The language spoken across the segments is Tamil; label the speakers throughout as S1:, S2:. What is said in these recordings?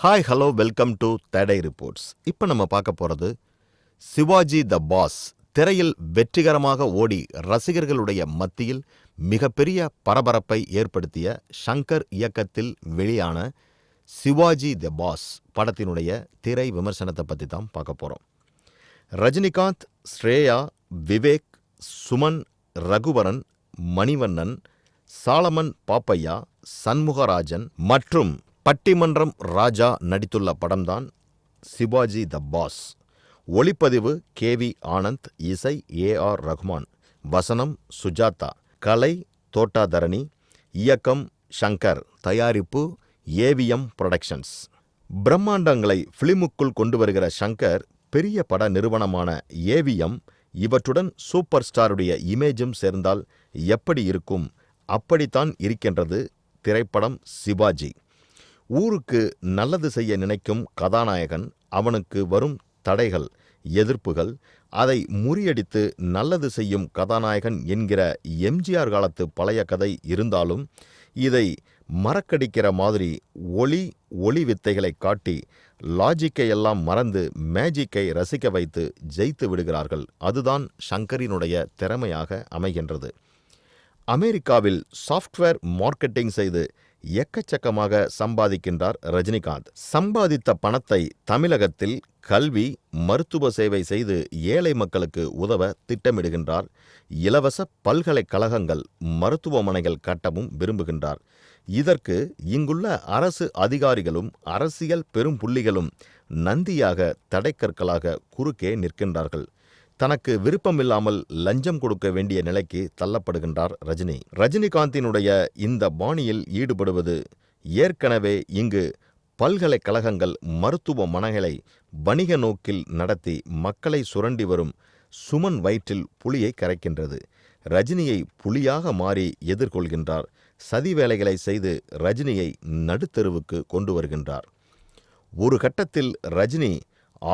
S1: Hi hello welcome to today reports. இப்போ நம்ம பார்க்க போகிறது சிவாஜி த பாஸ் திரையில் வெற்றிகரமாக ஓடி ரசிகர்களுடைய மத்தியில் மிகப்பெரிய பரபரப்பை ஏற்படுத்திய ஷங்கர் இயக்கத்தில் வெளியான சிவாஜி த பாஸ் படத்தினுடைய திரை விமர்சனத்தை பற்றி தான் பார்க்க போகிறோம். ரஜினிகாந்த், ஸ்ரேயா, விவேக், சுமன், ரகுவரன், மணிவண்ணன், சாலமன் பாப்பையா, சண்முகராஜன் மற்றும் பட்டிமன்றம் ராஜா நடித்துள்ள படம்தான் சிவாஜி த பாஸ். ஒளிப்பதிவு KV ஆனந்த், இசை AR ரஹ்மான், வசனம் சுஜாதா, கலை தோட்டாதரணி, இயக்கம் ஷங்கர், தயாரிப்பு AVM புரொடக்ஷன்ஸ். பிரம்மாண்டங்களை பிலிமுக்குள் கொண்டு வருகிற ஷங்கர் பெரிய பட நிறுவனமான AVM இவற்றுடன் சூப்பர் ஸ்டாருடைய இமேஜும் சேர்ந்தால் எப்படி இருக்கும்? அப்படித்தான் இருக்கின்றது திரைப்படம் சிவாஜி. ஊருக்கு நல்லது செய்ய நினைக்கும் கதாநாயகன், அவனுக்கு வரும் தடைகள், எதிர்ப்புகள், அதை முறியடித்து நல்லது செய்யும் கதாநாயகன் என்கிற எம்ஜிஆர் காலத்து பழைய கதை இருந்தாலும் இதை மறக்கடிக்கிற மாதிரி ஒளி வித்தைகளை காட்டி லாஜிக்கை எல்லாம் மறந்து மேஜிக்கை ரசிக்க வைத்து ஜெயித்து விடுகிறார்கள். அதுதான் ஷங்கரினுடைய திறமையாக அமைகின்றது. அமெரிக்காவில் சாஃப்ட்வேர் மார்க்கெட்டிங் செய்து எக்கச்சக்கமாக சம்பாதிக்கின்றார் ரஜினிகாந்த். சம்பாதித்த பணத்தை தமிழகத்தில் கல்வி, மருத்துவ சேவை செய்து ஏழை மக்களுக்கு உதவ திட்டமிடுகின்றார். இலவச பல்கலைக்கழகங்கள், மருத்துவமனைகள் கட்டவும் விரும்புகின்றார். இதற்கு இங்குள்ள அரசு அதிகாரிகளும் அரசியல் பெரும் புள்ளிகளும் நந்தியாக தடைக்கற்களாக குறுக்கே நிற்கின்றார்கள். தனக்கு விருப்பமில்லாமல் லஞ்சம் கொடுக்க வேண்டிய நிலைக்கு தள்ளப்படுகின்றார் ரஜினி. ரஜினிகாந்தினுடைய இந்த பாணியில் ஈடுபடுவது ஏற்கனவே இங்கு பல்கலைக்கழகங்கள், மருத்துவமனைகளை வணிக நோக்கில் நடத்தி மக்களை சுரண்டி வரும் சுமன் வயிற்றில் புலியை கரைக்கின்றது. ரஜினியை புலியாக மாறி எதிர்கொள்கின்றார். சதி வேலைகளை செய்து ரஜினியை நடுத்தெருவுக்கு கொண்டு வருகின்றார். ஒரு கட்டத்தில் ரஜினி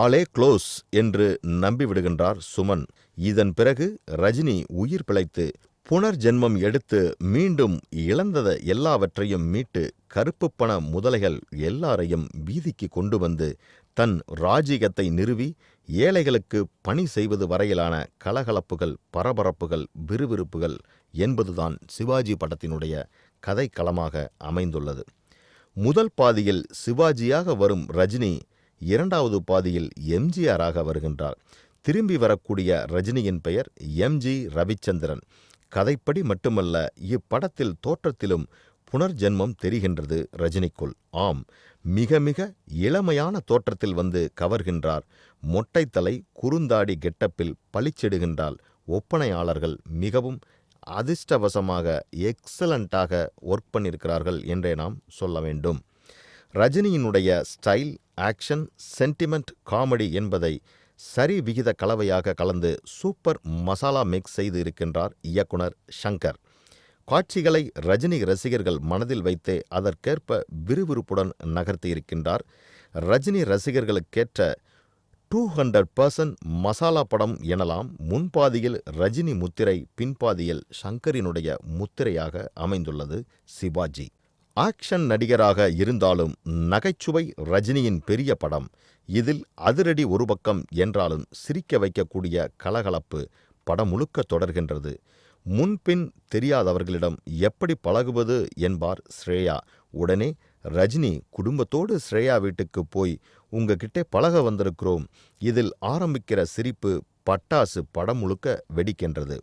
S1: ஆளே க்ளோஸ் என்று நம்பிவிடுகின்றார் சுமன். இதன் பிறகு ரஜினி உயிர் பிழைத்து புனர்ஜென்மம் எடுத்து மீண்டும் இழந்தத எல்லாவற்றையும் மீட்டு கருப்பு பண முதலைகள் எல்லாரையும் வீதிக்கு கொண்டு வந்து தன் ராஜ்ஜியத்தை நிறுவி ஏழைகளுக்கு பணி செய்வது வரையிலான கலகலப்புகள், பரபரப்புகள், விறுவிறுப்புகள் என்பதுதான் சிவாஜி படத்தினுடைய கதைக்களமாக அமைந்துள்ளது. முதல் பாதியில் சிவாஜியாக வரும் ரஜினி இரண்டாவது பாதியில் எம்ஜிஆராக வருகின்றார். திரும்பி வரக்கூடிய ரஜினியின் பெயர் MG ரவிச்சந்திரன். கதைப்படி மட்டுமல்ல, இப்படத்தில் தோற்றத்திலும் புனர்ஜென்மம் தெரிகின்றது ரஜினிக்குள். ஆம், மிக மிக இளமையான தோற்றத்தில் வந்து கவர்கின்றார். மொட்டைத்தலை, குறுந்தாடி கெட்டப்பில் பளிச்சிடுகின்றால் ஒப்பனையாளர்கள் மிகவும் அதிர்ஷ்டவசமாக எக்ஸலண்ட்டாக ஒர்க் பண்ணியிருக்கிறார்கள் என்றே நாம் சொல்ல வேண்டும். ரஜினியினுடைய ஸ்டைல், ஆக்ஷன், சென்டிமெண்ட், காமெடி என்பதை சரி விகித கலவையாக கலந்து சூப்பர் மசாலா மிக்ஸ் செய்து இருக்கின்றார் இயக்குனர் ஷங்கர். காட்சிகளை ரஜினி ரசிகர்கள் மனதில் வைத்தே அதற்கேற்ப விறுவிறுப்புடன் நகர்த்தி இருக்கின்றார். ரஜினி ரசிகர்களுக்கேற்ற 200% மசாலா படம் எனலாம். முன்பாதியில் ரஜினி முத்திரை, பின்பாதியில் ஷங்கரினுடைய முத்திரையாக அமைந்துள்ளது சிவாஜி. ஆக்ஷன் நடிகராக இருந்தாலும் நகைச்சுவை ரஜினியின் பெரிய படம். இதில் அதிரடி ஒரு பக்கம் என்றாலும் சிரிக்க வைக்கக்கூடிய கலகலப்பு படம் முழுக்க தொடர்கின்றது. முன்பின் தெரியாதவர்களிடம் எப்படி பழகுவது என்பார் ஸ்ரேயா. உடனே ரஜினி குடும்பத்தோடு ஸ்ரேயா வீட்டுக்கு போய் உங்ககிட்டே பழக வந்திருக்கிறோம். இதில் ஆரம்பிக்கிற சிரிப்பு பட்டாசு படம் முழுக்க வெடிக்கின்றது.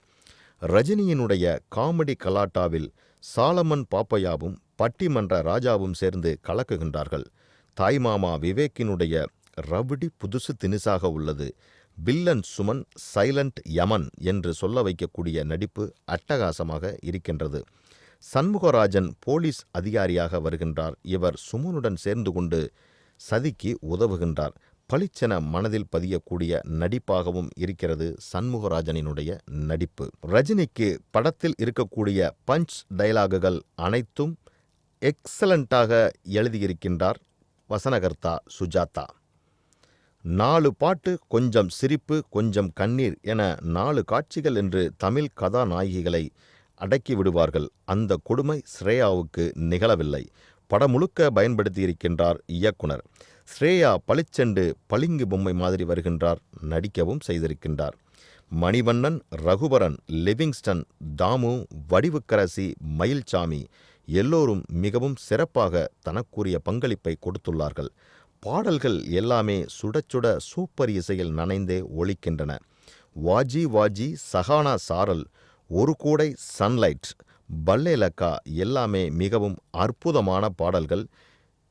S1: ரஜினியினுடைய காமெடி கலாட்டாவில் சாலமன் பாப்பையாவும் பட்டிமன்ற ராஜாவும் சேர்ந்து கலக்குகின்றார்கள். தாய்மாமா விவேக்கினுடைய ரவுடி புதுசு தினுசாக உள்ளது. வில்லன் சுமன் சைலண்ட் யமன் என்று சொல்ல வைக்கக்கூடிய நடிப்பு அட்டகாசமாக இருக்கின்றது. சண்முகராஜன் போலீஸ் அதிகாரியாக வருகின்றார். இவர் சுமனுடன் சேர்ந்து கொண்டு சதிக்கு உதவுகின்றார். பளிச்சென மனதில் பதியக்கூடிய நடிப்பாகவும் இருக்கிறது சண்முகராஜனினுடைய நடிப்பு. ரஜினிக்கு படத்தில் இருக்கக்கூடிய பஞ்ச் டயலாகுகள் அனைத்தும் எக்ஸலண்ட்டாக எழுதியிருக்கின்றார் வசனகர்த்தா சுஜாதா. 4 பாட்டு, கொஞ்சம் சிரிப்பு, கொஞ்சம் கண்ணீர் என 4 காட்சிகள் என்று தமிழ் கதாநாயகிகளை அடக்கி விடுவார்கள். அந்த கொடுமை ஸ்ரேயாவுக்கு நிகழவில்லை. படம் முழுக்க பயன்படுத்தியிருக்கின்றார் இயக்குனர். ஸ்ரேயா பளிச்செண்டு பளிங்கு பொம்மை மாதிரி வருகின்றார், நடிக்கவும் செய்திருக்கின்றார். மணிவண்ணன், ரகுவரன், லிவிங்ஸ்டன், தாமு, வடிவுக்கரசி, மயில்சாமி எல்லோரும் மிகவும் சிறப்பாக தனக்குரிய பங்களிப்பை கொடுத்துள்ளார்கள். பாடல்கள் எல்லாமே சுட சுட சூப்பர் இசையில் நனைந்தே ஒலிக்கின்றன. வாஜி வாஜி, சஹானா சாரல், ஒரு கூடை சன்லைட், பல்லேலக்கா எல்லாமே மிகவும் அற்புதமான பாடல்கள்.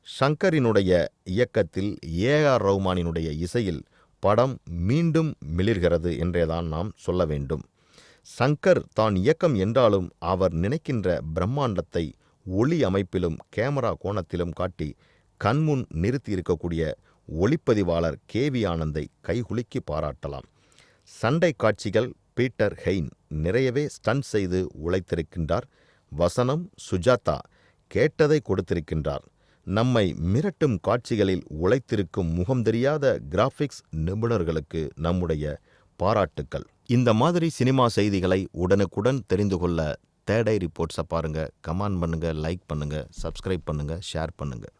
S1: ஷங்கரினுடைய இயக்கத்தில் ஏஆர் ரஹ்மானினுடைய இசையில் படம் மீண்டும் மிளிர்கிறது என்றேதான் நாம் சொல்ல வேண்டும். சங்கர் தான் இயக்கம் என்றாலும் அவர் நினைக்கின்ற பிரம்மாண்டத்தை ஒளி அமைப்பிலும் கேமரா கோணத்திலும் காட்டி கண்முன் நிறுத்தி இருக்கக்கூடிய ஒளிப்பதிவாளர் கேவி ஆனந்தை கைகுலுக்கி பாராட்டலாம். சண்டை காட்சிகள் பீட்டர் ஹெயின் நிறையவே ஸ்டண்ட் செய்து உழைத்திருக்கின்றார். வசனம் சுஜாதா கேட்டதை கொடுத்திருக்கின்றார். நம்மை மிரட்டும் காட்சிகளில் உழைத்திருக்கும் முகம் தெரியாத கிராஃபிக்ஸ் நிபுணர்களுக்கு நம்முடைய பாராட்டுக்கள். இந்த மாதிரி சினிமா செய்திகளை உடனுக்குடன் தெரிந்து கொள்ள தேடை ரிப்போர்ட்ஸை பாருங்கள். கமெண்ட் பண்ணுங்கள், லைக் பண்ணுங்கள், சப்ஸ்கிரைப் பண்ணுங்கள், ஷேர் பண்ணுங்கள்.